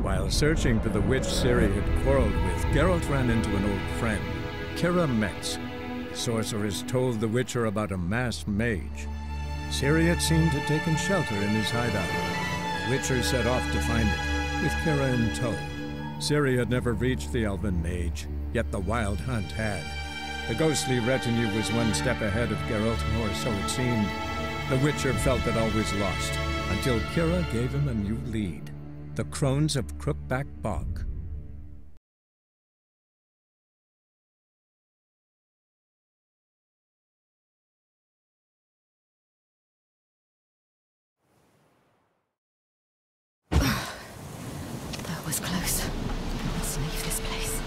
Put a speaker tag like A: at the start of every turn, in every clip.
A: While searching for the witch Ciri had quarreled with, Geralt ran into an old friend, Keira Metz. The sorceress told the Witcher about a masked mage. Ciri had seemed to have taken shelter in his hideout. The Witcher set off to find it, with Keira in tow. Ciri had never reached the elven mage, yet the Wild Hunt had. The ghostly retinue was one step ahead of Geralt, or so it seemed. The Witcher felt that all was lost, until Keira gave him a new lead. The Crones of Crookback Bog.
B: That was close. Let's leave this place.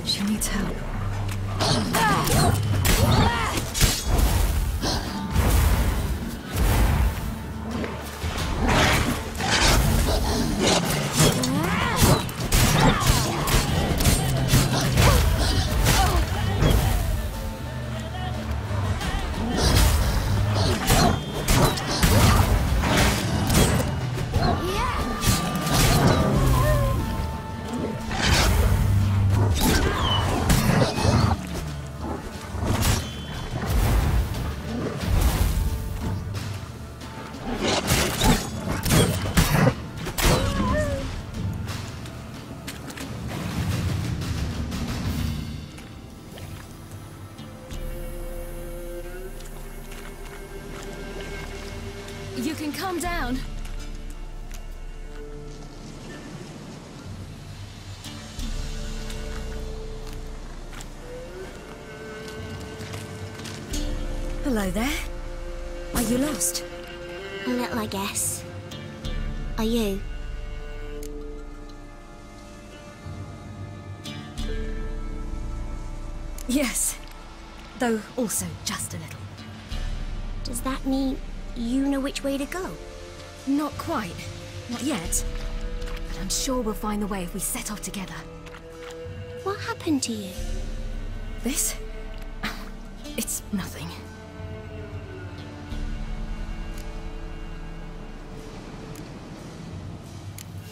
B: She needs help. You can calm down. Hello there. Are you lost?
C: A little, I guess. Are you?
B: Yes. Though also just a little.
C: Does that mean you know which way to go?
B: Not quite. Not yet. But I'm sure we'll find the way if we set off together.
C: What happened to you?
B: This? It's nothing.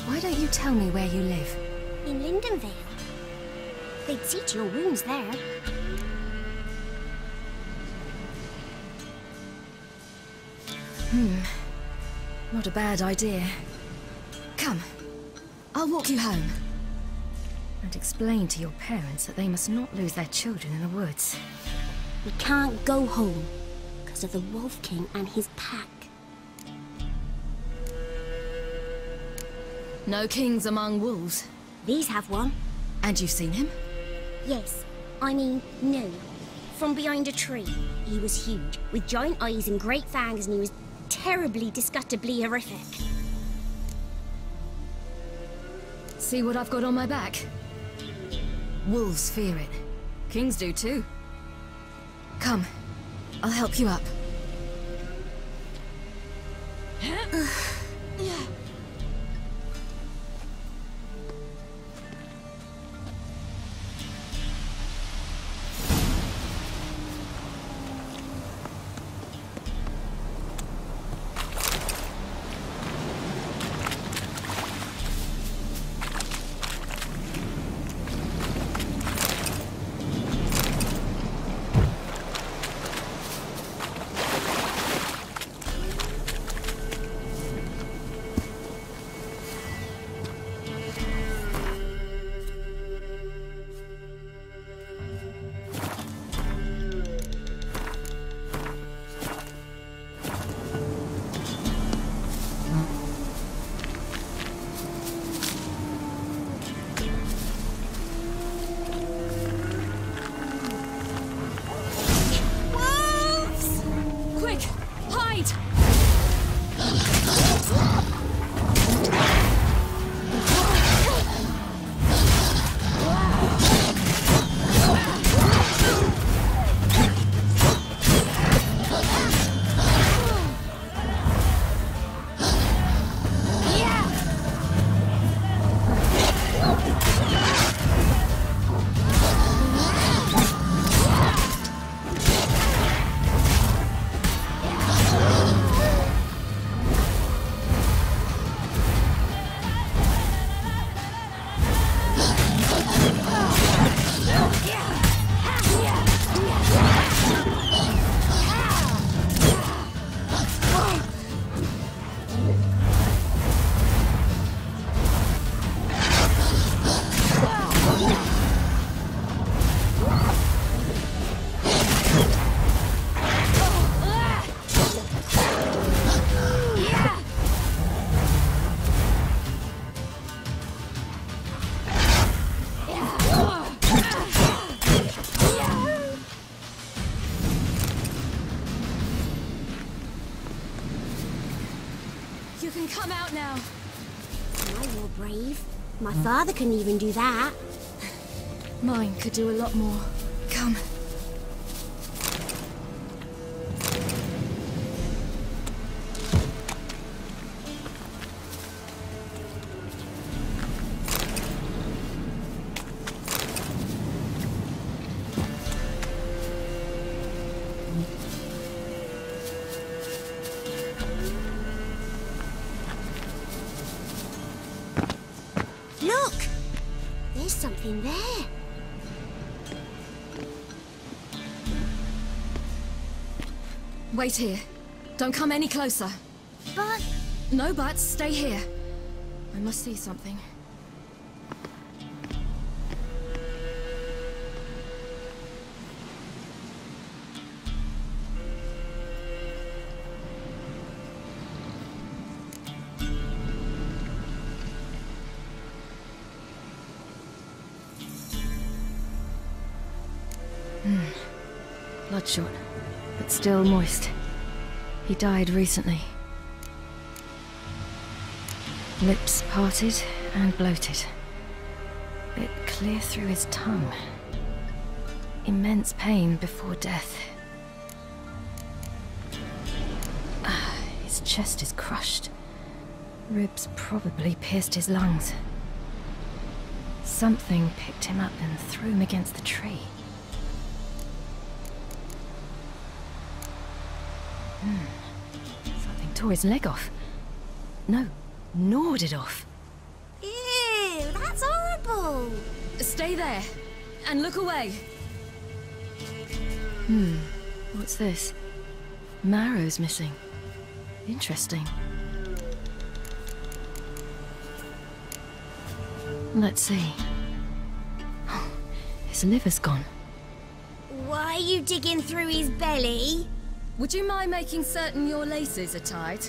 B: Why don't you tell me where you live?
C: In Lindenvale. They'd see to your wounds there.
B: Not a bad idea. Come, I'll walk you home. And explain to your parents that they must not lose their children in the woods.
C: We can't go home because of the Wolf King and his pack.
B: No kings among wolves.
C: These have one.
B: And you've seen him?
C: Yes. I mean, no. From behind a tree. He was huge, with giant eyes and great fangs, and he was terribly, disgustingly horrific.
B: See what I've got on my back? Wolves fear it. Kings do too. Come, I'll help you up. You can come out now.
C: Now you're brave. My father couldn't even do that.
B: Mine could do a lot more. Come.
C: Look! There's something there.
B: Wait here. Don't come any closer.
C: But...
B: No buts. Stay here. I must see something. Bloodshot, but still moist. He died recently. Lips parted and bloated. Bit clear through his tongue. Immense pain before death. His chest is crushed. Ribs probably pierced his lungs. Something picked him up and threw him against the tree. Something tore his leg off. No, gnawed it off.
C: Ew, that's horrible!
B: Stay there, and look away. What's this? Marrow's missing. Interesting. Let's see. His liver's gone.
C: Why are you digging through his belly?
B: Would you mind making certain your laces are tied?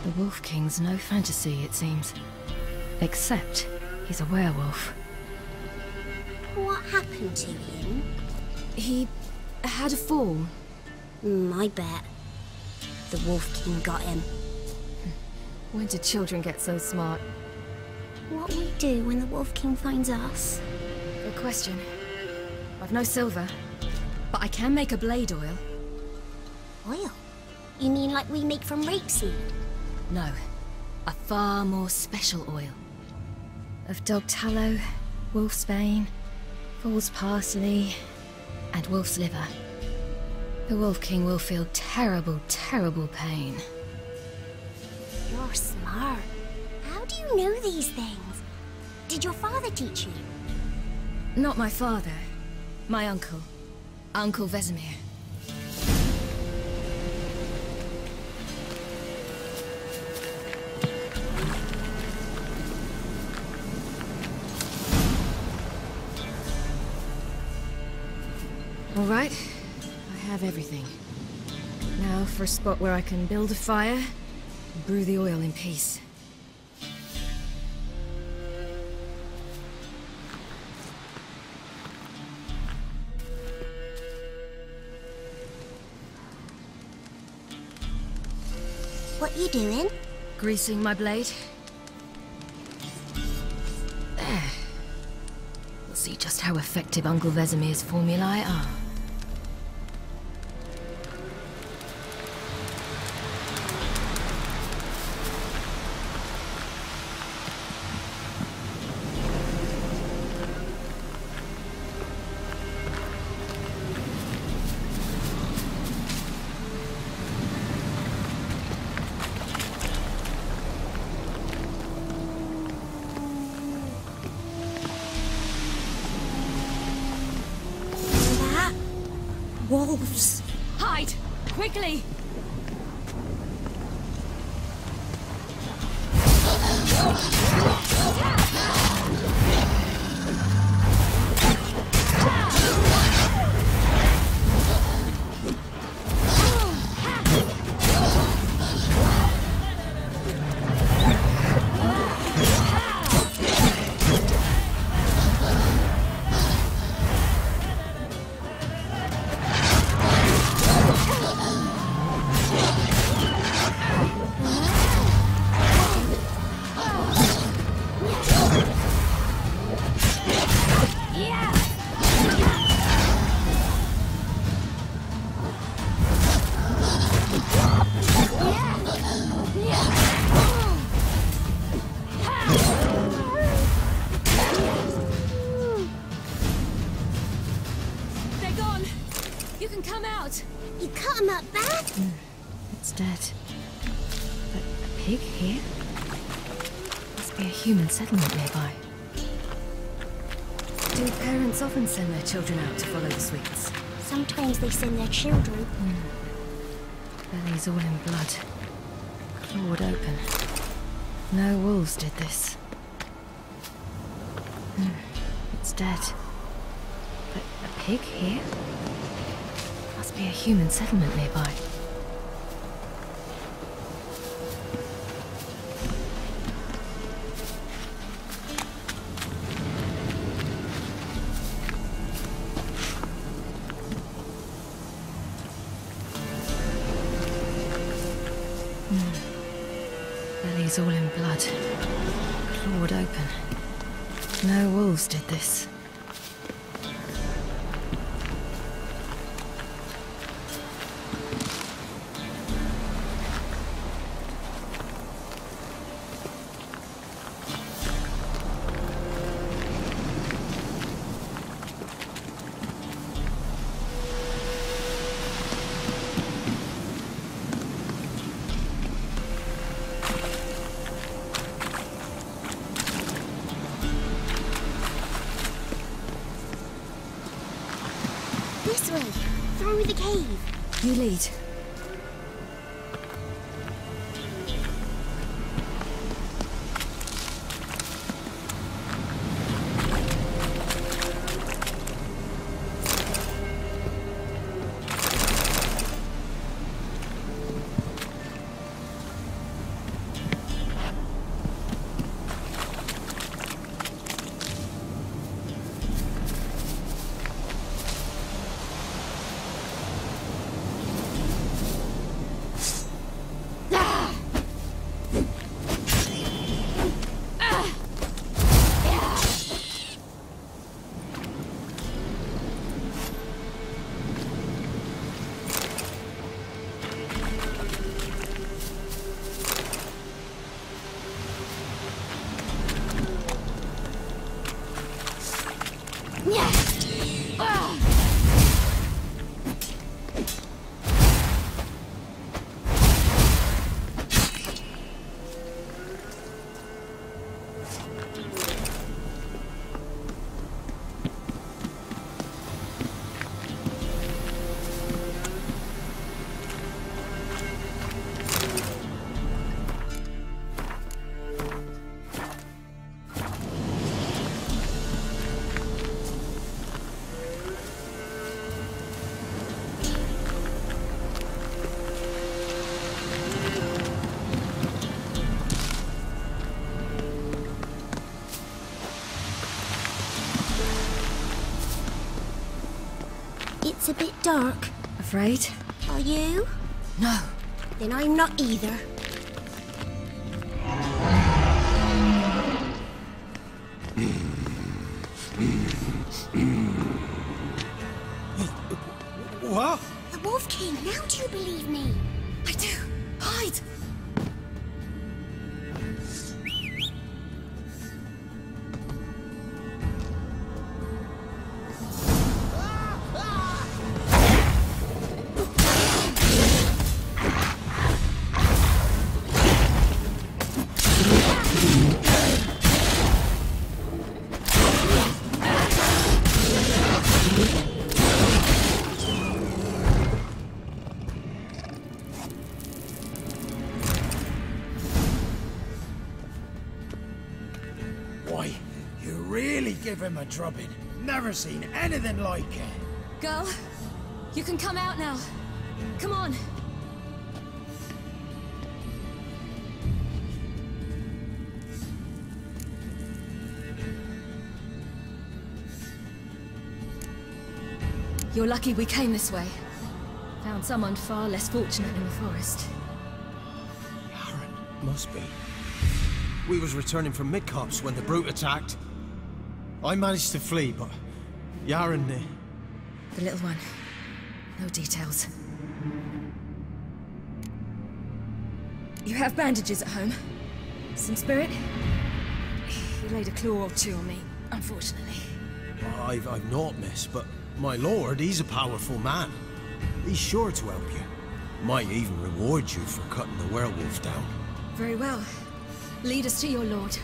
B: The Wolf King's no fantasy, it seems. Except he's a werewolf.
C: What happened to him?
B: He had a fall.
C: I bet. The Wolf King got him.
B: When did children get so smart?
C: What will we do when the Wolf King finds us?
B: Good question. I've no silver, but I can make a blade oil.
C: Oil? You mean like we make from rapeseed?
B: No, a far more special oil. Of dog tallow, wolf's bane, fool's parsley, and wolf's liver. The Wolf King will feel terrible, terrible pain.
C: You're smart. How do you know these things? Did your father teach you?
B: Not my father. My uncle. Uncle Vesemir. All right. I have everything. Now for a spot where I can build a fire and brew the oil in peace.
C: What are you doing?
B: Greasing my blade. There. We'll see just how effective Uncle Vesemir's formulae are.
C: Wolves!
B: Hide! Quickly! gone! You can come out!
C: You cut him up bad?
B: It's dead. But a pig here? Must be a human settlement nearby. Do parents often send their children out to follow the sweets?
C: Sometimes they send their children.
B: Bellies all in blood. Clawed open. No wolves did this. It's dead. But a pig here? Must be a human settlement nearby. Bellies all in blood. Clawed open. No wolves did this.
C: This way, through the cave.
B: You lead.
C: It's a bit dark.
B: Afraid?
C: Are you?
B: No.
C: Then I'm not either.
D: What?
C: The Wolf King, now do you believe me?
B: I do. Hide!
D: Why, you really give him a drubbing. Never seen anything like it.
B: Girl, you can come out now. Come on. You're lucky we came this way. Found someone far less fortunate in the forest.
D: Aaron, must be. We was returning from Midcops when the brute attacked. I managed to flee, but Yaren...
B: The little one. No details. You have bandages at home? Some spirit? He laid a claw or two on me, unfortunately.
D: I've naught, miss, but My lord, he's a powerful man. He's sure to help you. Might even reward you for cutting the werewolf down.
B: Very well. Lead us to your lord.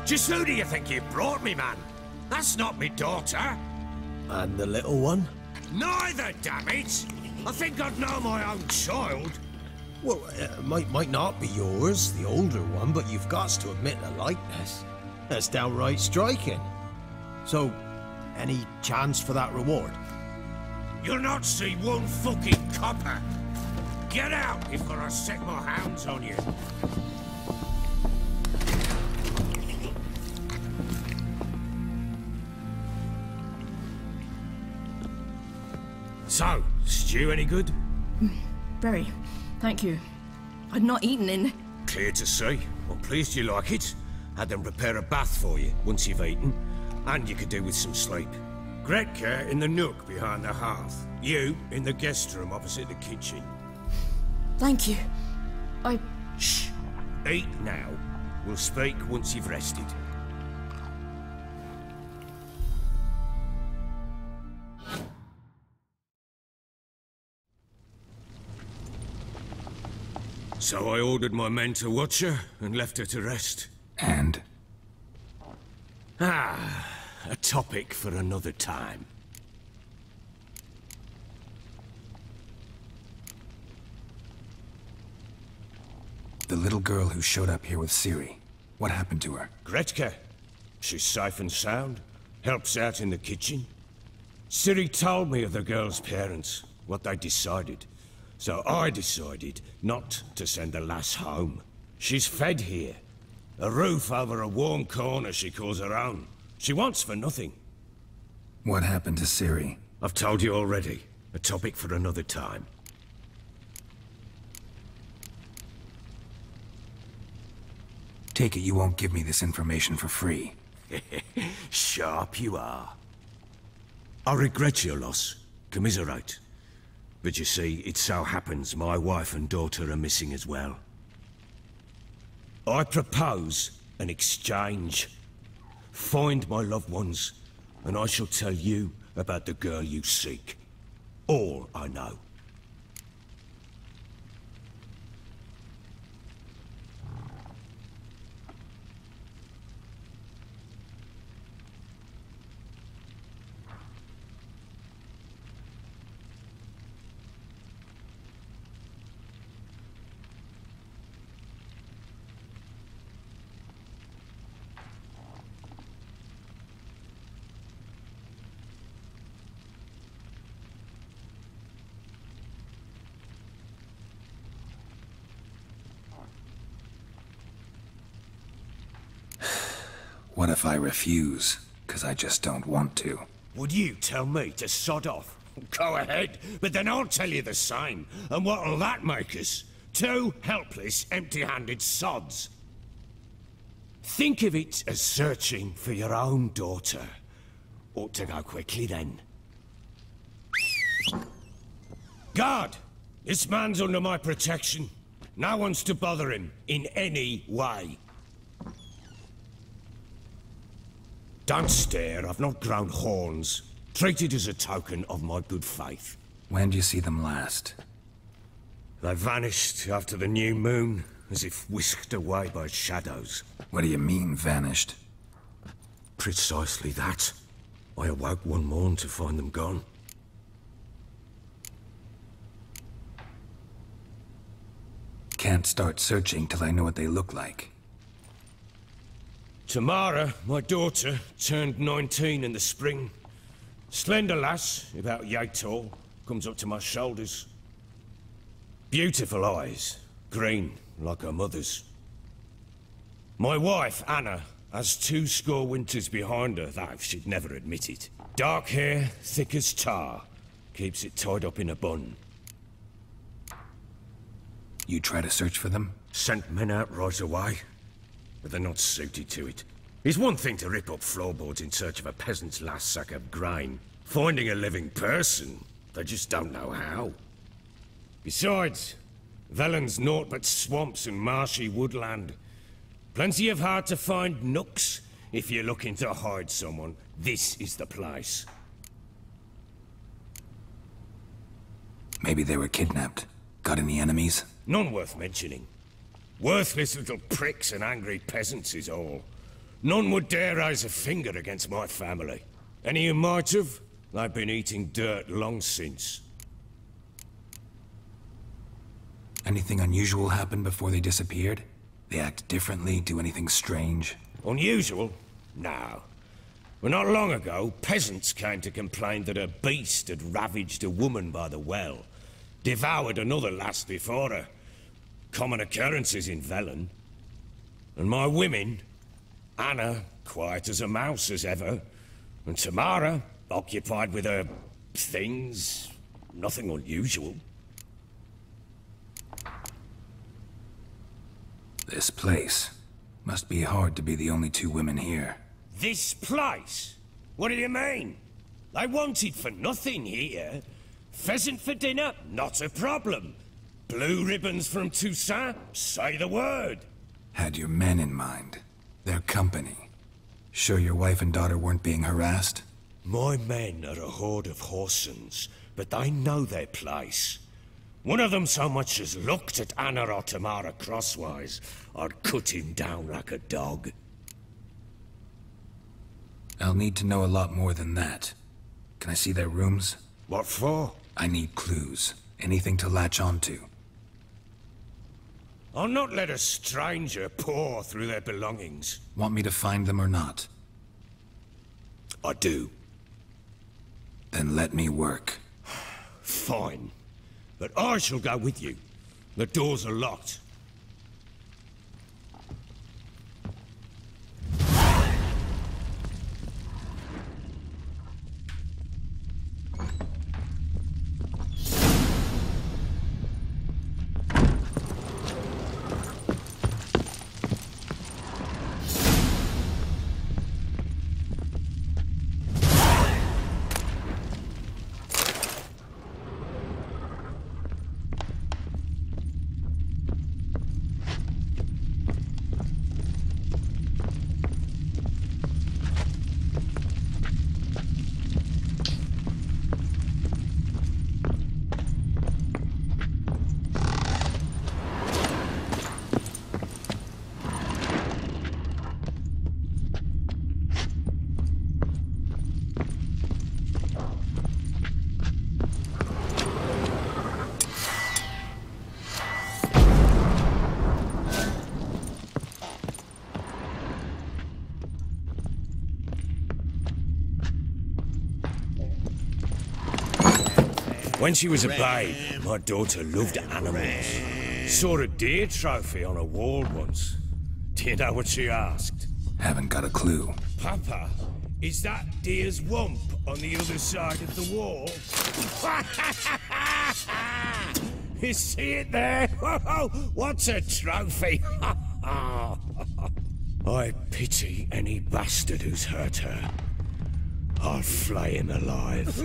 E: Just who do you think you brought me, man? That's not me daughter.
D: And the little one?
E: Neither, damn it! I think I'd know my own child.
D: Well, might not be yours, the older one, but you've got to admit the likeness. That's downright striking. So, any chance for that reward?
E: You'll not see one fucking copper. Get out before I set my hounds on you. So, stew any good?
F: Very. Thank you. I'd not eaten in...
E: Clear to see. I'm pleased you like it. Had them prepare a bath for you once you've eaten. And you could do with some sleep. Gretka in the nook behind the hearth. You in the guest room opposite the kitchen.
F: Thank you.
E: Shh. Eat now. We'll speak once you've rested. So I ordered my men to watch her and left her to rest.
G: And?
E: A topic for another time.
G: The little girl who showed up here with Ciri. What happened to her?
E: Gretka. She's safe and sound. Helps out in the kitchen. Ciri told me of the girl's parents, what they decided. So I decided not to send the lass home. She's fed here. A roof over a warm corner she calls her own. She wants for nothing.
G: What happened to Ciri?
E: I've told you already. A topic for another time.
G: Take it you won't give me this information for free.
E: Sharp you are. I regret your loss. Commiserate. But you see, it so happens my wife and daughter are missing as well. I propose an exchange. Find my loved ones, and I shall tell you about the girl you seek. All I know.
G: What if I refuse? 'Cause I just don't want to.
E: Would you tell me to sod off? Go ahead, but then I'll tell you the same. And what'll that make us? Two helpless, empty-handed sods. Think of it as searching for your own daughter. Ought to go quickly then. Guard! This man's under my protection. No one's to bother him in any way. Don't stare, I've not grown horns. Treat it as a token of my good faith.
G: When did you see them last?
E: They vanished after the new moon, as if whisked away by shadows.
G: What do you mean, vanished?
E: Precisely that. I awoke one morn to find them gone.
G: Can't start searching till I know what they look like.
E: Tamara, my daughter, turned 19 in the spring. Slender lass, about yay tall, comes up to my shoulders. Beautiful eyes, green, like her mother's. My wife, Anna, has 2 winters behind her, though she'd never admit it. Dark hair, thick as tar. Keeps it tied up in a bun.
G: You try to search for them?
E: Sent men out right away, but they're not suited to it. It's one thing to rip up floorboards in search of a peasant's last sack of grain. Finding a living person, they just don't know how. Besides, Velen's naught but swamps and marshy woodland. Plenty of hard-to-find nooks. If you're looking to hide someone, this is the place.
G: Maybe they were kidnapped. Got any enemies?
E: None worth mentioning. Worthless little pricks and angry peasants is all. None would dare raise a finger against my family. Any who might have, they've been eating dirt long since.
G: Anything unusual happen before they disappeared? They act differently, do anything strange?
E: Unusual? No. But not long ago, peasants came to complain that a beast had ravaged a woman by the well. Devoured another lass before her. Common occurrences in Velen. And my women, Anna, quiet as a mouse as ever, and Tamara, occupied with her things. Nothing unusual.
G: This place. Must be hard to be the only 2 women here.
E: This place? What do you mean? I wanted for nothing here. Pheasant for dinner? Not a problem. Blue ribbons from Toussaint? Say the word.
G: Had your men in mind. Their company. Sure your wife and daughter weren't being harassed?
E: My men are a horde of whoresons, but they know their place. One of them so much as looked at Anna or Tamara crosswise, I'd cut him down like a dog.
G: I'll need to know a lot more than that. Can I see their rooms?
E: What for?
G: I need clues. Anything to latch onto.
E: I'll not let a stranger pore through their belongings.
G: Want me to find them or not?
E: I do.
G: Then let me work.
E: Fine. But I shall go with you. The doors are locked. When she was a babe, my daughter loved animals. Saw a deer trophy on a wall once. Do you know what she asked?
G: Haven't got a clue.
E: Papa, is that deer's wump on the other side of the wall? You see it there? What's a trophy? I pity any bastard who's hurt her. I'll flay him alive.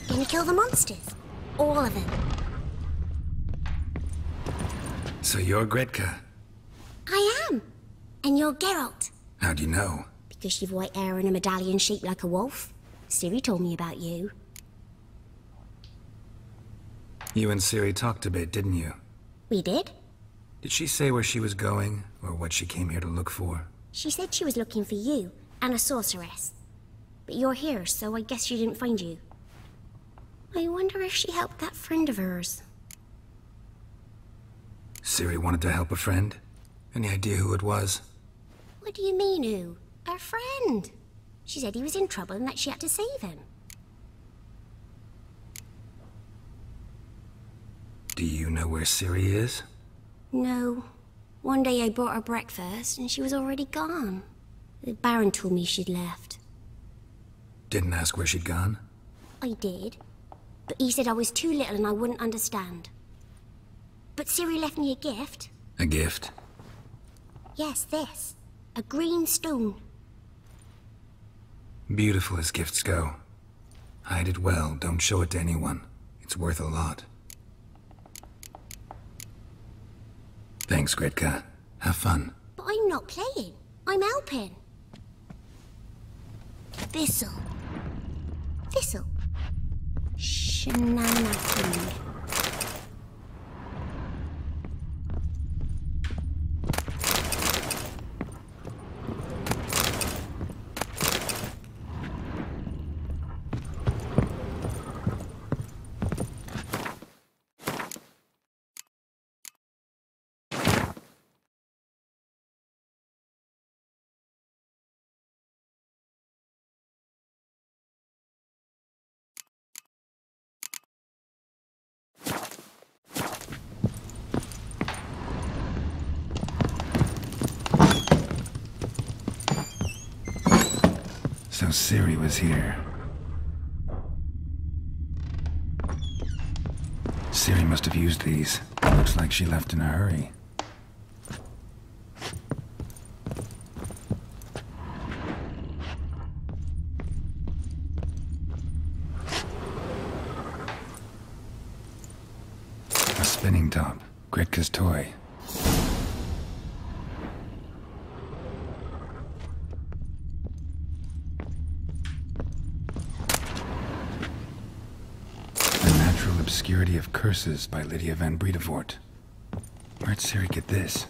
C: Gonna kill the monsters? All of them.
G: So you're Gretka?
C: I am. And you're Geralt.
G: How'd you know?
C: Because you've white hair and a medallion shaped like a wolf. Ciri told me about you.
G: You and Ciri talked a bit, didn't you?
C: We did?
G: Did she say where she was going, or what she came here to look for?
C: She said she was looking for you, and a sorceress. But you're here, so I guess she didn't find you. I wonder if she helped that friend of hers.
G: Ciri wanted to help a friend? Any idea who it was?
C: What do you mean, who? Her friend. She said he was in trouble and that she had to save him.
G: Do you know where Ciri is?
C: No. One day I brought her breakfast and she was already gone. The Baron told me she'd left.
G: Didn't ask where she'd gone?
C: I did. But he said I was too little and I wouldn't understand. But Ciri left me a gift.
G: A gift?
C: Yes, this. A green stone.
G: Beautiful as gifts go. Hide it well, don't show it to anyone. It's worth a lot. Thanks, Gretka. Have fun.
C: But I'm not playing. I'm helping. Thistle. Thistle. Shenanakin.
G: So Ciri was here. Ciri must have used these. Looks like she left in a hurry. A spinning top. Gretka's toy. Obscurity of Curses by Lydia van Bredevoort. Where'd Ciri get this?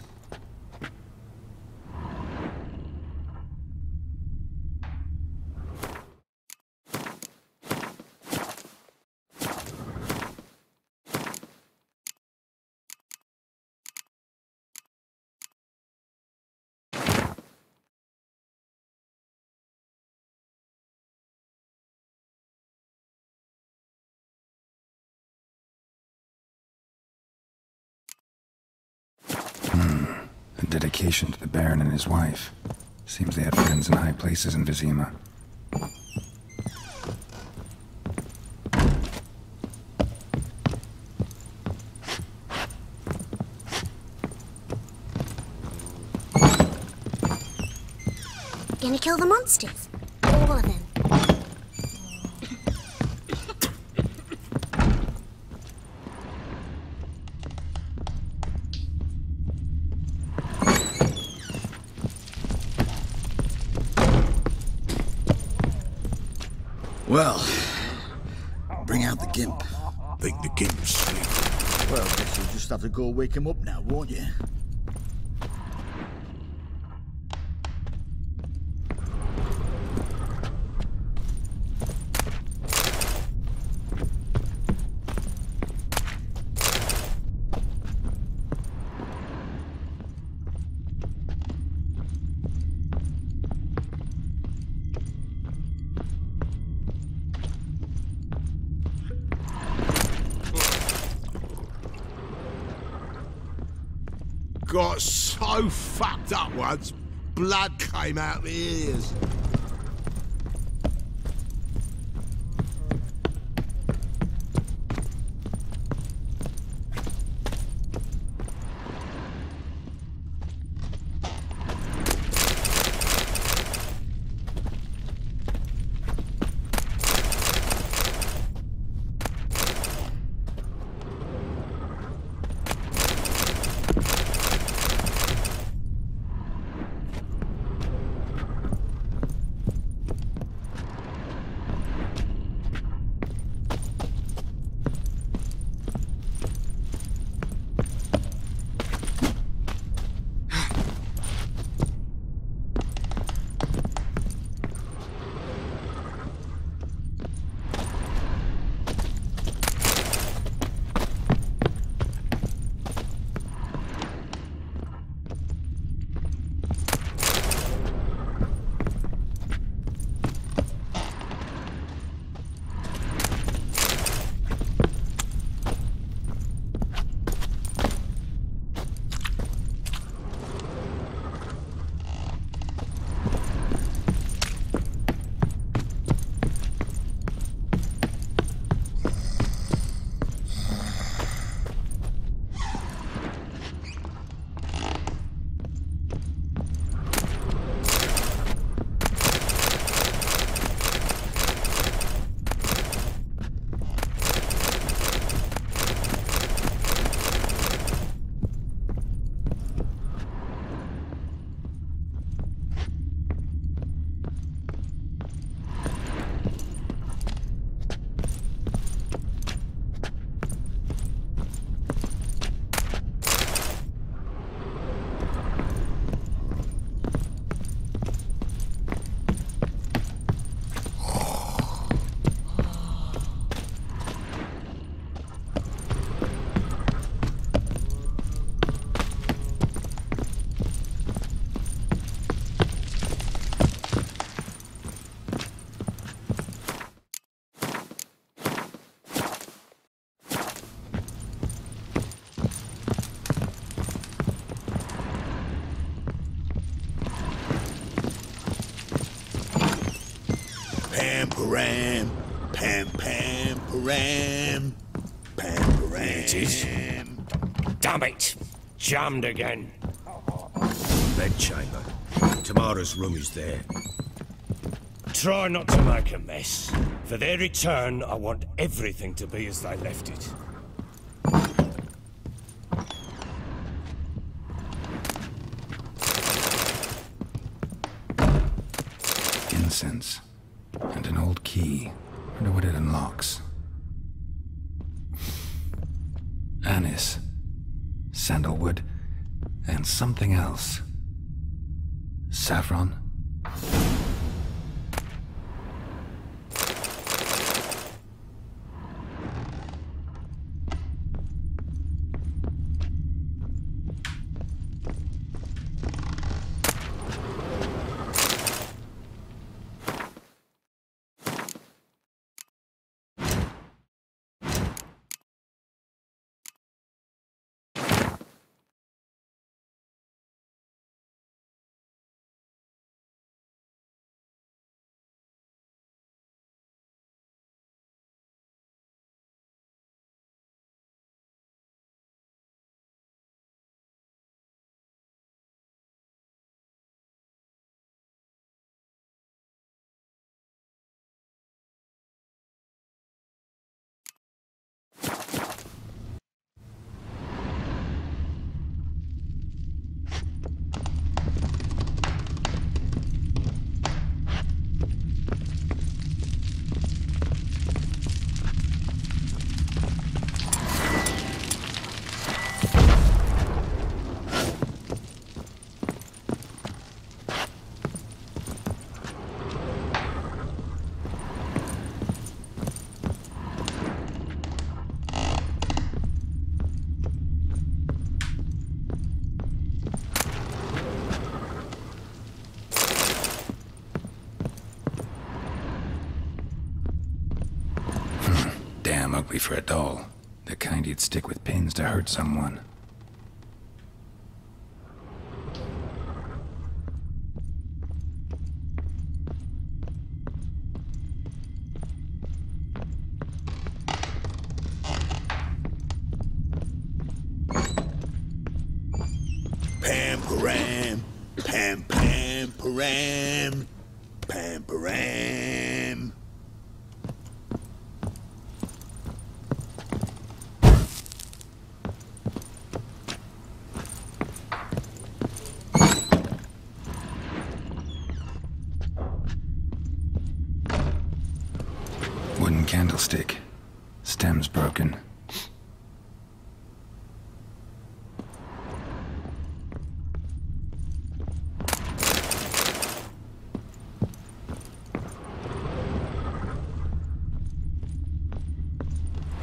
G: A dedication to the Baron and his wife. Seems they had friends in high places in Vizima.
C: Gonna kill the monsters. All of them.
H: Well, bring out the Gimp.
E: Think the Gimp's asleep.
H: Well, guess you'll just have to go wake him up now, won't you?
I: Got so fucked up once, blood came out the ears.
H: Pam param, pam pam param, pam param.
E: Here it is. Damn it! Jammed again. Bedchamber. Tamara's room is there. Try not to make a mess. For their return, I want everything to be as they left it.
G: Incense. And an old key. Wonder what it unlocks. Anise. Sandalwood. And something else. Saffron. Damn ugly for a doll. The kind you'd stick with pins to hurt someone.
H: Pam param, pam pam param, pam param.
G: Wooden candlestick. Stem's broken.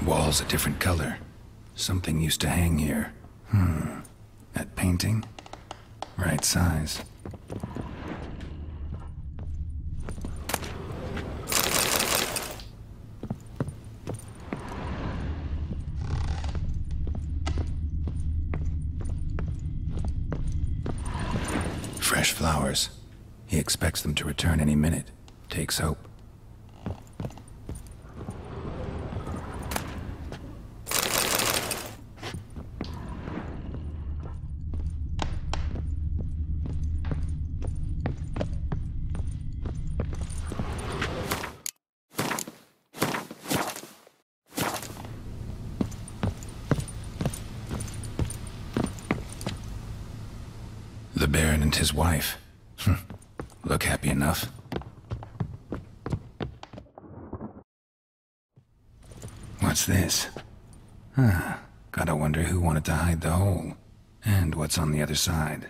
G: Wall's a different color. Something used to hang here. That painting? Right size. Fresh flowers. He expects them to return any minute. Takes hope. The Baron and his wife. Look happy enough. What's this? Gotta wonder who wanted to hide the hole. And what's on the other side.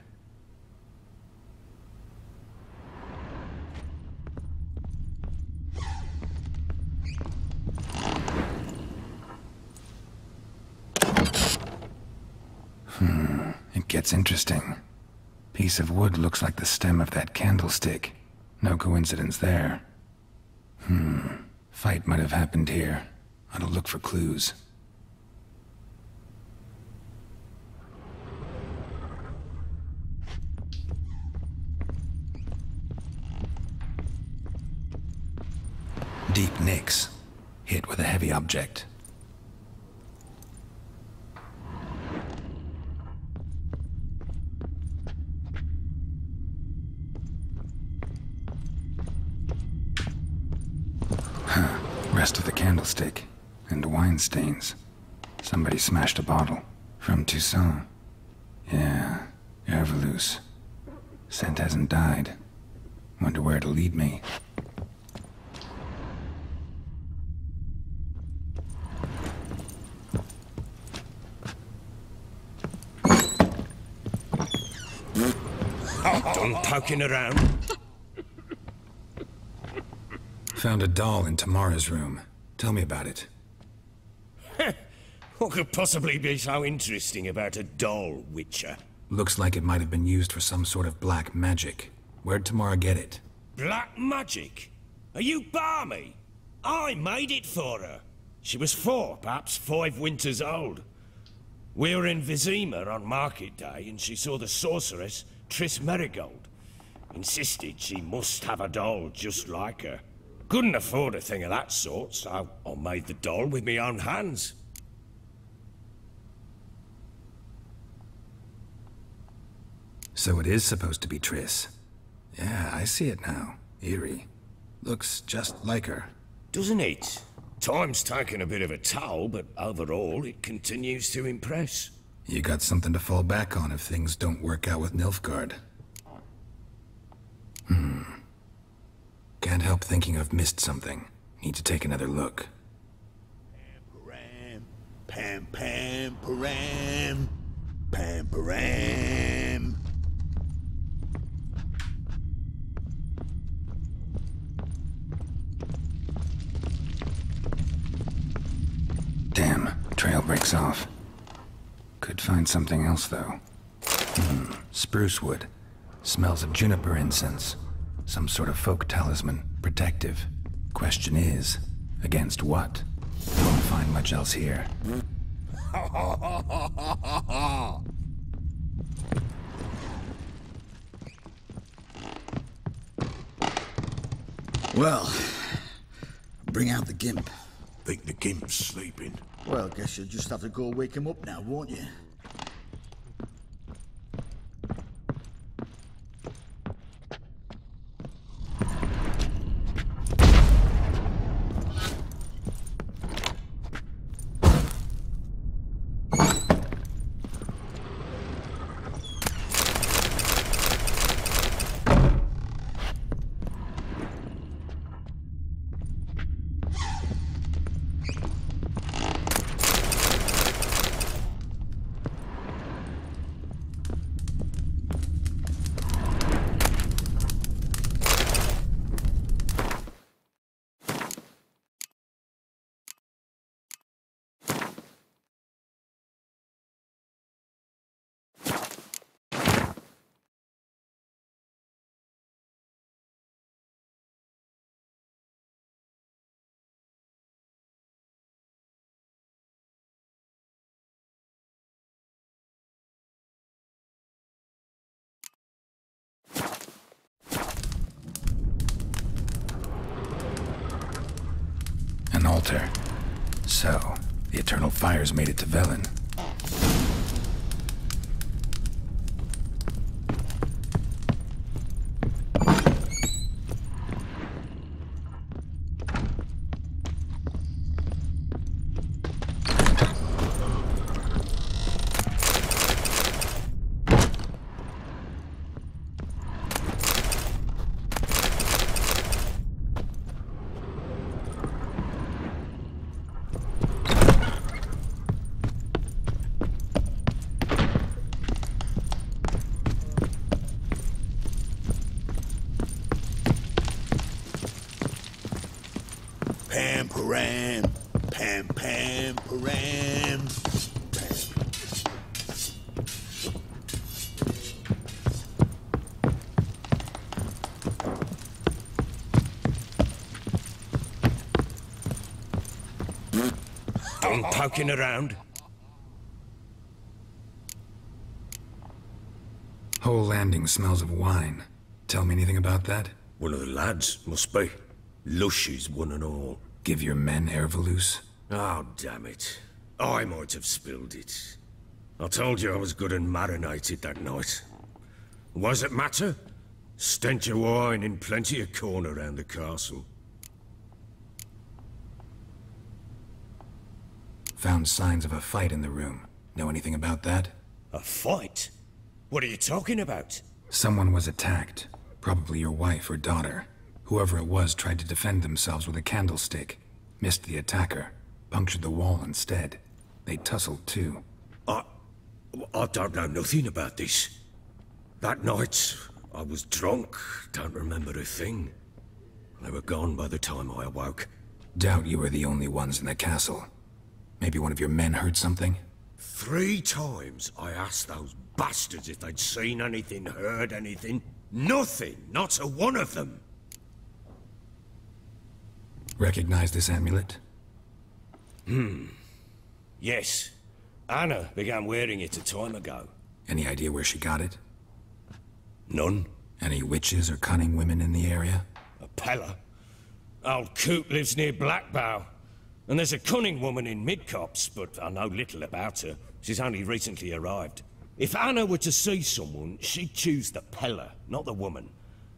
G: It gets interesting. Piece of wood looks like the stem of that candlestick. No coincidence there. Fight might have happened here. Ought to look for clues. deep nicks, hit with a heavy object. Rest of the candlestick, and wine stains. Somebody smashed a bottle. From Toussaint. Yeah, Herveloos. Scent hasn't died. Wonder where it'll lead me.
E: Done poking around?
G: Found a doll in Tamara's room. Tell me about it.
E: What could possibly be so interesting about a doll, Witcher?
G: Looks like it might have been used for some sort of black magic. Where'd Tamara get it?
E: Black magic? Are you balmy? I made it for her. She was 4, perhaps 5 winters old. We were in Vizima on market day, and she saw the sorceress, Triss Merigold. Insisted she must have a doll just like her. Couldn't afford a thing of that sort, so I made the doll with my own hands.
G: So it is supposed to be Triss. Yeah, I see it now. Eerie. Looks just like her.
E: Doesn't it? Time's taken a bit of a toll, but overall it continues to impress.
G: You got something to fall back on if things don't work out with Nilfgaard. Can't help thinking I've missed something. Need to take another look.
H: Pam, pam, param. Pam, param.
G: Damn, trail breaks off. Could find something else, though. Spruce wood. Smells of juniper incense. Some sort of folk talisman. Protective. Question is, against what? Won't find much else here.
J: Well, bring out the gimp.
I: Think the gimp's sleeping.
J: Well, guess you'll just have to go wake him up now, won't you?
G: An altar. So, the Eternal Fires made it to Velen.
H: Pam, param. Pam, pam, param.
E: Done poking around?
G: Whole landing smells of wine. Tell me anything about that?
E: One of the lads, must be. Lushes, one and all.
G: Give your men Ervelus?
E: Oh, damn it. I might have spilled it. I told you I was good and marinated that night. What does it matter? Stench of wine in plenty of corn around the castle.
G: Found signs of a fight in the room. Know anything about that?
E: A fight? What are you talking about?
G: Someone was attacked. Probably your wife or daughter. Whoever it was tried to defend themselves with a candlestick. Missed the attacker. Punctured the wall instead. They tussled too.
E: I don't know nothing about this. That night, I was drunk. Don't remember a thing. They were gone by the time I awoke.
G: Doubt you were the only ones in the castle. Maybe one of your men heard something?
E: 3 times I asked those bastards if they'd seen anything, heard anything. Nothing! Not a one of them!
G: Recognize this amulet?
E: Yes. Anna began wearing it a time ago.
G: Any idea where she got it?
E: None.
G: Any witches or cunning women in the area?
E: A Pella? Old Coot lives near Blackbow. And there's a cunning woman in Midcopse, but I know little about her. She's only recently arrived. If Anna were to see someone, she'd choose the Pella, not the woman.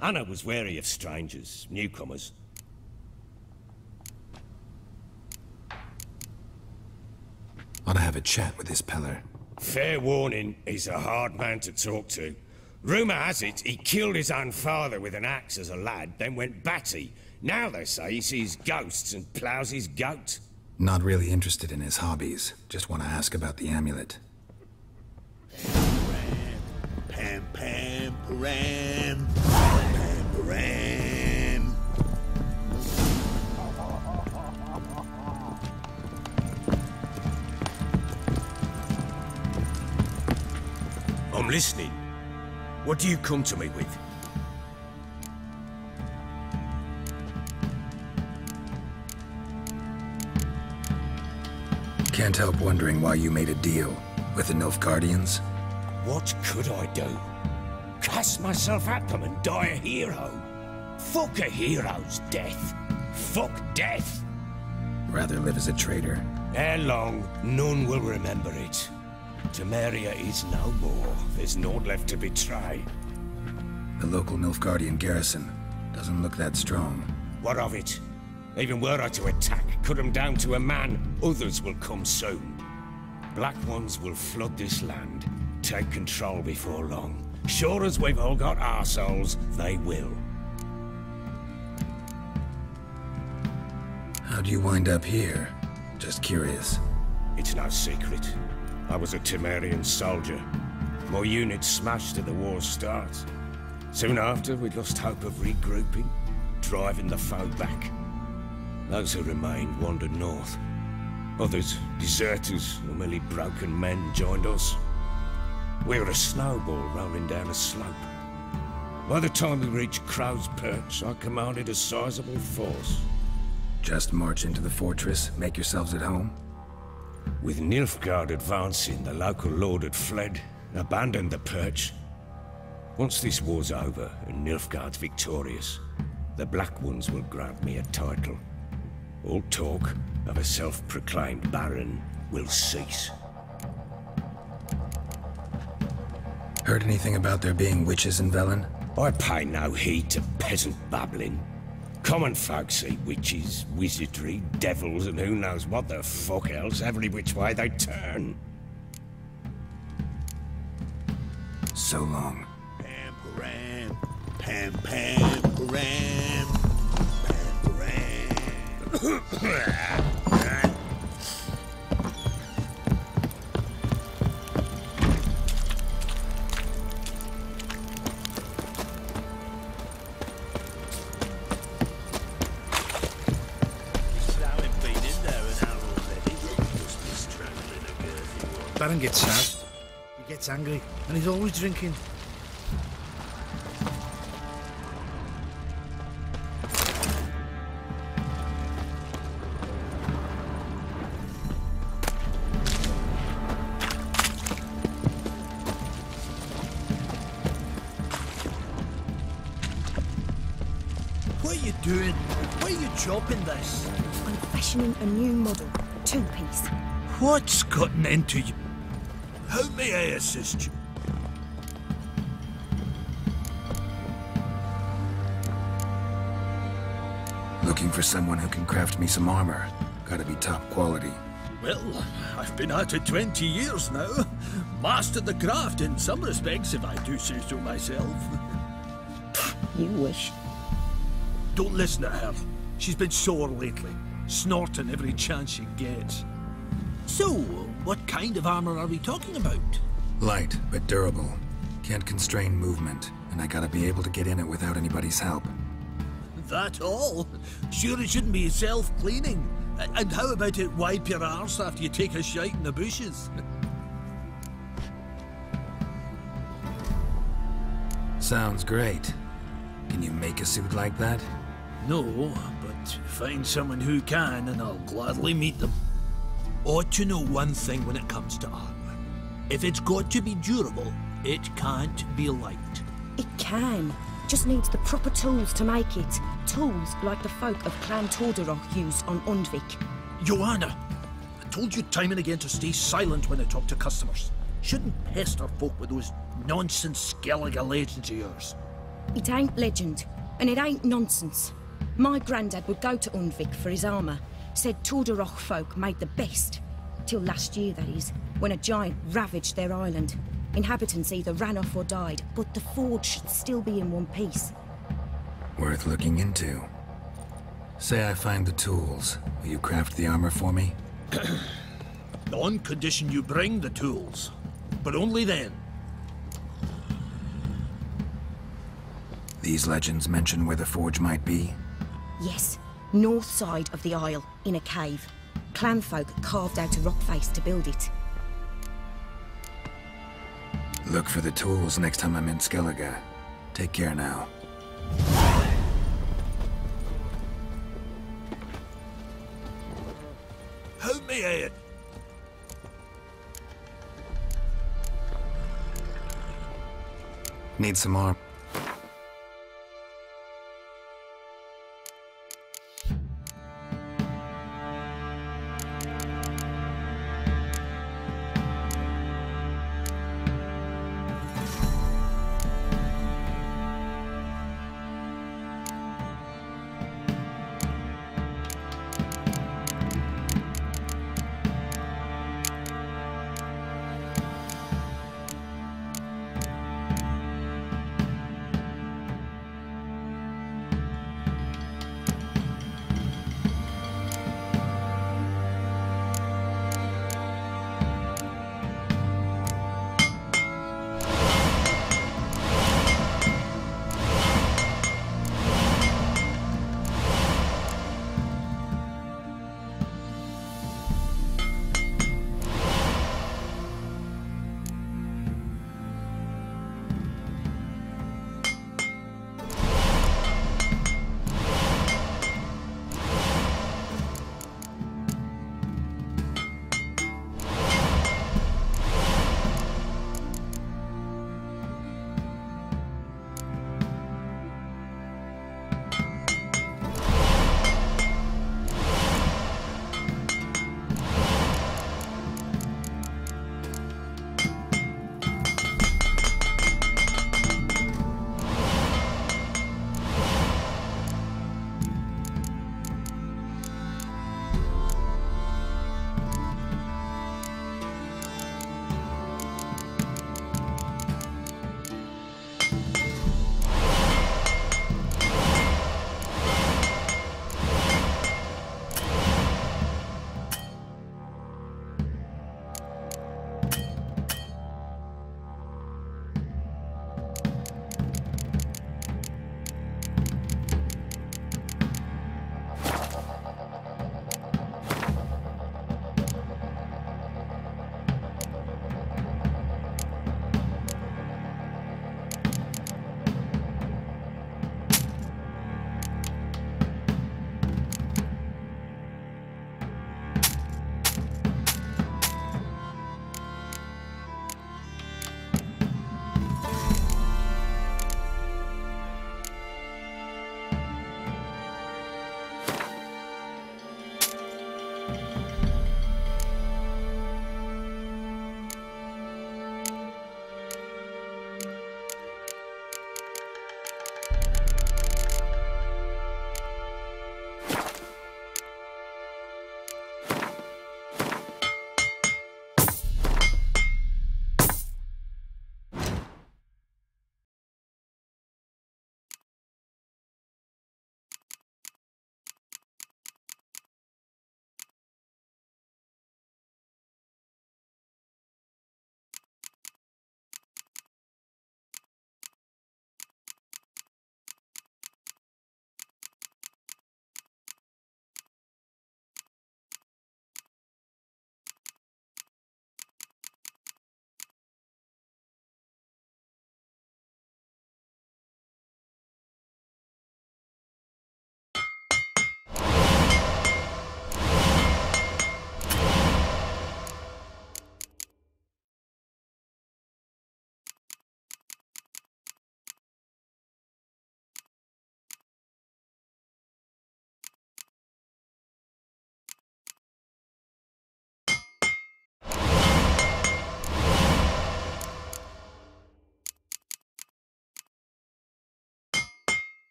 E: Anna was wary of strangers, newcomers.
G: Ought to have a chat with this Peller.
E: Fair warning, he's a hard man to talk to. Rumour has it, he killed his own father with an axe as a lad, then went batty. Now they say he sees ghosts and ploughs his goat.
G: Not really interested in his hobbies. Just want to ask about the amulet.
H: Pam, pam, param. Pam, param.
E: I'm listening. What do you come to me with?
G: Can't help wondering why you made a deal with the Nilfgaardians.
E: What could I do? Cast myself at them and die a hero? Fuck a hero's death. Fuck death.
G: Rather live as a traitor.
E: Ere long, none will remember it. Temeria is no more. There's naught left to betray.
G: The local Nilfgaardian garrison doesn't look that strong.
E: What of it? Even were I to attack, cut them down to a man, others will come soon. Black Ones will flood this land, take control before long. Sure as we've all got arseholes, they will.
G: How'd you wind up here? Just curious.
E: It's no secret. I was a Temerian soldier. My unit smashed at the war's start. Soon after, we lost hope of regrouping, driving the foe back. Those who remained wandered north. Others, deserters or merely broken men, joined us. We were a snowball rolling down a slope. By the time we reached Crow's Perch, I commanded a sizable force.
G: Just march into the fortress, make yourselves at home?
E: With Nilfgaard advancing, the local lord had fled, abandoned the perch. Once this war's over and Nilfgaard's victorious, the Black Ones will grant me a title. All talk of a self-proclaimed baron will cease.
G: Heard anything about there being witches in Velen?
E: I pay no heed to peasant babbling. Common folk see witches, wizardry, devils, and who knows what the fuck else every which way they turn.
G: So long.
H: Pam, param. Pam, pam, param. Pam, param.
K: Baron gets sad, he gets angry, and he's always drinking.
H: What are you doing?
K: Why are you chopping this?
L: I'm fashioning a new model, two-piece.
K: What's gotten into you? How may I assist you?
G: Looking for someone who can craft me some armor. Gotta be top quality.
K: Well, I've been at it 20 years now. Mastered the craft in some respects, if I do say so myself.
L: You wish.
K: Don't listen to her. She's been sore lately, snorting every chance she gets. So, what kind of armor are we talking about?
G: Light, but durable. Can't constrain movement, and I gotta be able to get in it without anybody's help.
K: That all? Sure it shouldn't be self-cleaning. And how about it wipe your arse after you take a shite in the bushes?
G: Sounds great. Can you make a suit like that?
K: No, but find someone who can and I'll gladly meet them. Ought to know one thing when it comes to armor. If it's got to be durable, it can't be light.
L: It can. Just needs the proper tools to make it. Tools like the folk of Clan Tordarroch used on Undvik.
K: Joanna, I told you time and again to stay silent when I talk to customers. Shouldn't pester folk with those nonsense Skellige legends of yours.
L: It ain't legend, and it ain't nonsense. My granddad would go to Undvik for his armour. Said Tordarroch folk made the best. Till last year, that is, when a giant ravaged their island. Inhabitants either ran off or died, but the forge should still be in one piece.
G: Worth looking into. Say I find the tools. Will you craft the armor for me?
K: On condition you bring the tools. But only then.
G: These legends mention where the forge might be?
L: Yes, north side of the isle, in a cave. Clanfolk carved out a rock face to build it.
G: Look for the tools next time I'm in Skellige. Take care now.
K: How may I...
G: Need some armor.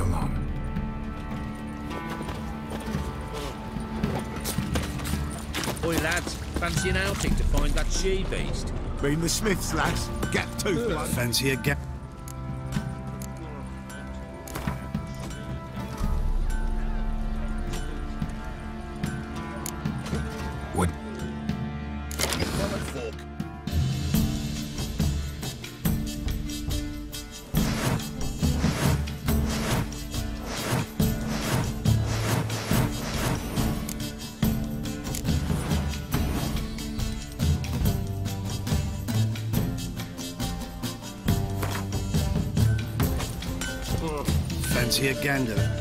G: so long.
K: Oi, lads, fancy an outing to find that she-beast?
I: Mean the Smiths, lads. Get tooth.
M: Fancy a gap.
G: What?
M: Fancy a gander.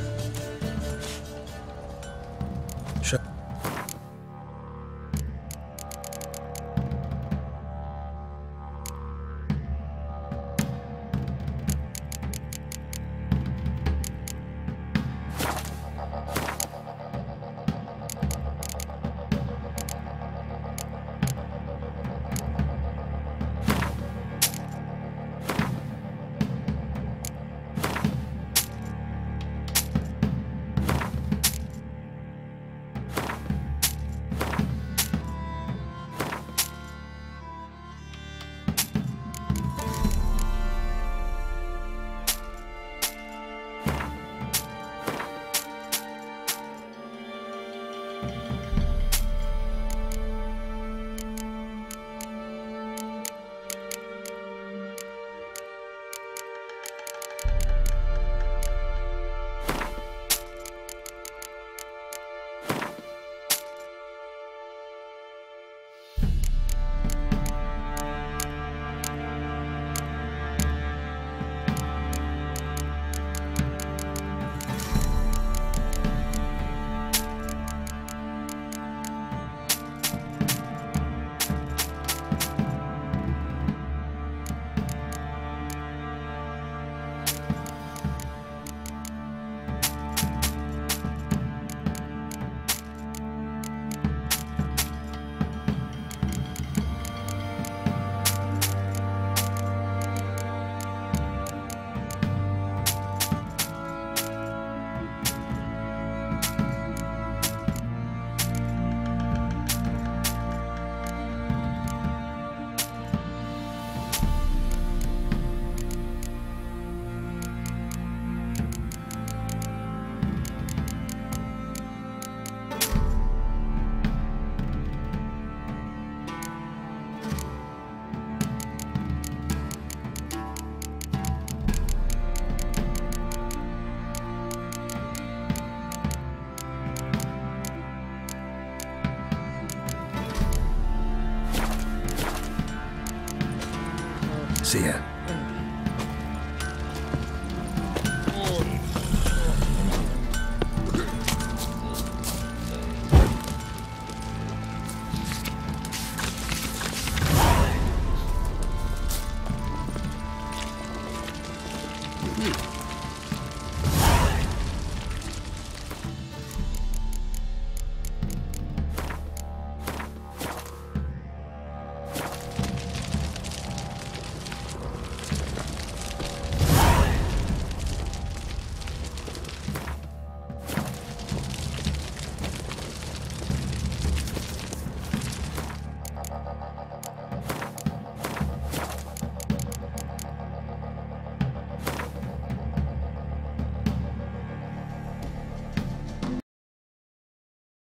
G: See ya.